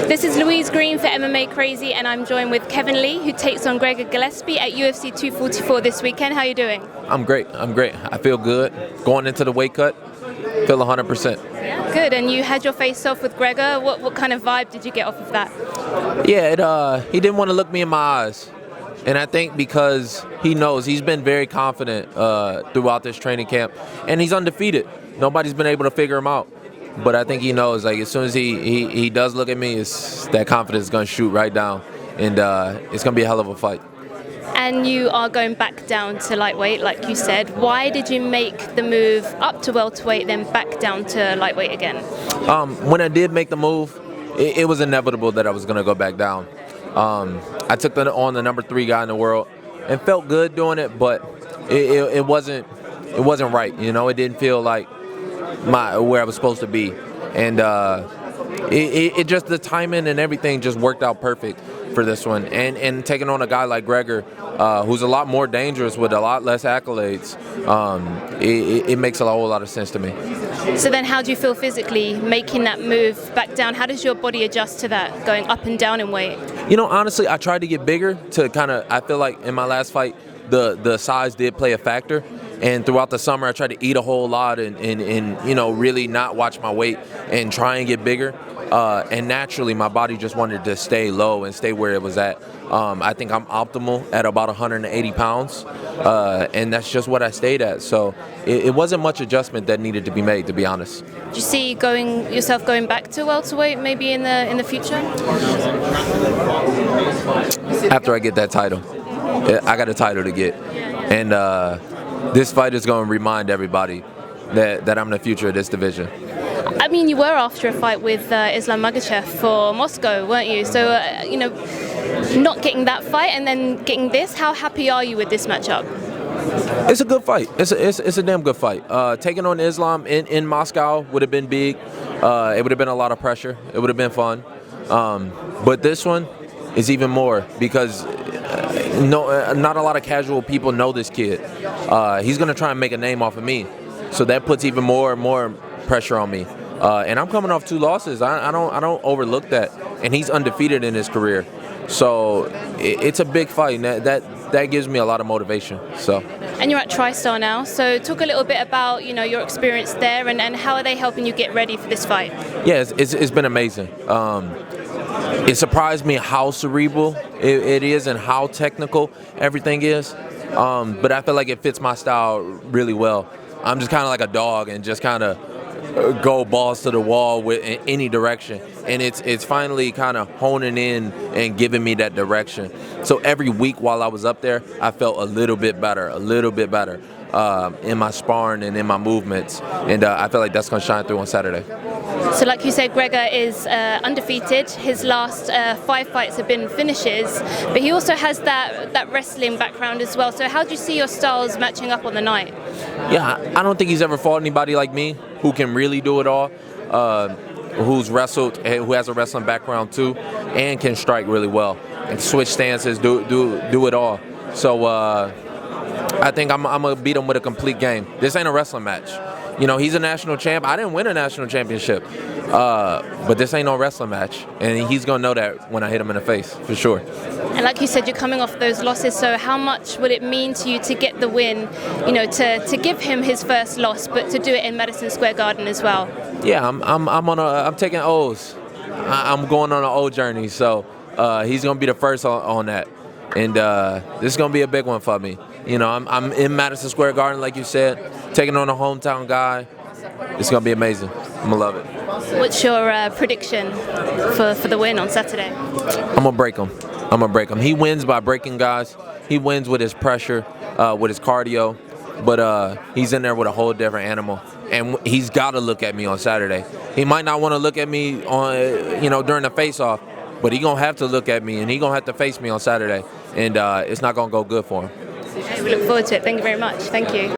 This is Louise Green for MMA Crazy, and I'm joined with Kevin Lee, who takes on Gregor Gillespie at UFC 244 this weekend. How are you doing? I'm great. I feel good. Going into the weight cut, feel 100%. Good, and you had your face-off with Gregor. What kind of vibe did you get off of that? Yeah, he didn't want to look me in my eyes. And I think because he knows, he's been very confident throughout this training camp, and he's undefeated. Nobody's been able to figure him out. But I think he knows, like, as soon as he does look at me, that confidence is going to shoot right down, and it's going to be a hell of a fight. And you are going back down to lightweight, like you said. Why did you make the move up to welterweight, then back down to lightweight again? When I did make the move, it was inevitable that I was going to go back down. I took on the number 3 guy in the world and felt good doing it, but it wasn't right. You know, it didn't feel like where I was supposed to be, and it just, the timing and everything just worked out perfect for this one. And taking on a guy like Gregor, who's a lot more dangerous with a lot less accolades, it makes a whole lot of sense to me. So then how do you feel physically making that move back down? How does your body adjust to that, going up and down in weight? You know, honestly, I tried to get bigger to I feel like in my last fight, the size did play a factor. And throughout the summer, I tried to eat a whole lot and you know, really not watch my weight and try and get bigger. And naturally, my body just wanted to stay low and stay where it was at. I think I'm optimal at about 180 pounds, and that's just what I stayed at. So it wasn't much adjustment that needed to be made, to be honest. Do you see yourself going back to welterweight maybe in the future? After I get that title, I got a title to get, and this fight is going to remind everybody that I'm the future of this division. I mean, you were after a fight with Islam Makhachev for Moscow, weren't you? So, you know, not getting that fight and then getting this, how happy are you with this matchup? It's a good fight. It's a damn good fight. Taking on Islam in Moscow would have been big. It would have been a lot of pressure. It would have been fun. But this one is even more because not a lot of casual people know this kid. He's going to try and make a name off of me. So that puts even more pressure on me. And I'm coming off 2 losses. I don't overlook that. And he's undefeated in his career. So it's a big fight. And that gives me a lot of motivation. So. And you're at TriStar now. So talk a little bit about, you know, your experience there and how are they helping you get ready for this fight? Yeah, it's been amazing. It surprised me how cerebral it is and how technical everything is. But I feel like it fits my style really well. I'm just kind of like a dog and just kind of go balls to the wall in any direction, and it's finally kind of honing in and giving me that direction. So every week while I was up there, I felt a little bit better in my sparring and in my movements, and I feel like that's going to shine through on Saturday. So like you said, Gregor is undefeated. His last 5 fights have been finishes, but he also has that wrestling background as well. So how do you see your styles matching up on the night? Yeah, I don't think he's ever fought anybody like me who can really do it all, who's wrestled, who has a wrestling background too, and can strike really well and switch stances, do it all. So I think I'm gonna beat him with a complete game. This ain't a wrestling match. You know, he's a national champ. I didn't win a national championship, but this ain't no wrestling match, and he's gonna know that when I hit him in the face, for sure. And like you said, you're coming off those losses, so how much would it mean to you to get the win, you know, to give him his first loss, but to do it in Madison Square Garden as well? Yeah, I'm taking O's. I'm going on an O journey, so he's gonna be the first on that, and this is gonna be a big one for me. You know, I'm in Madison Square Garden, like you said, taking on a hometown guy. It's gonna be amazing. I'm gonna love it. What's your prediction for the win on Saturday? I'm gonna break him. He wins by breaking guys. He wins with his pressure, with his cardio, but he's in there with a whole different animal. And he's got to look at me on Saturday. He might not want to look at me on, you know, during the face-off, but he gonna have to look at me, and he gonna have to face me on Saturday, and it's not gonna go good for him. We look forward to it. Thank you very much. Thank you.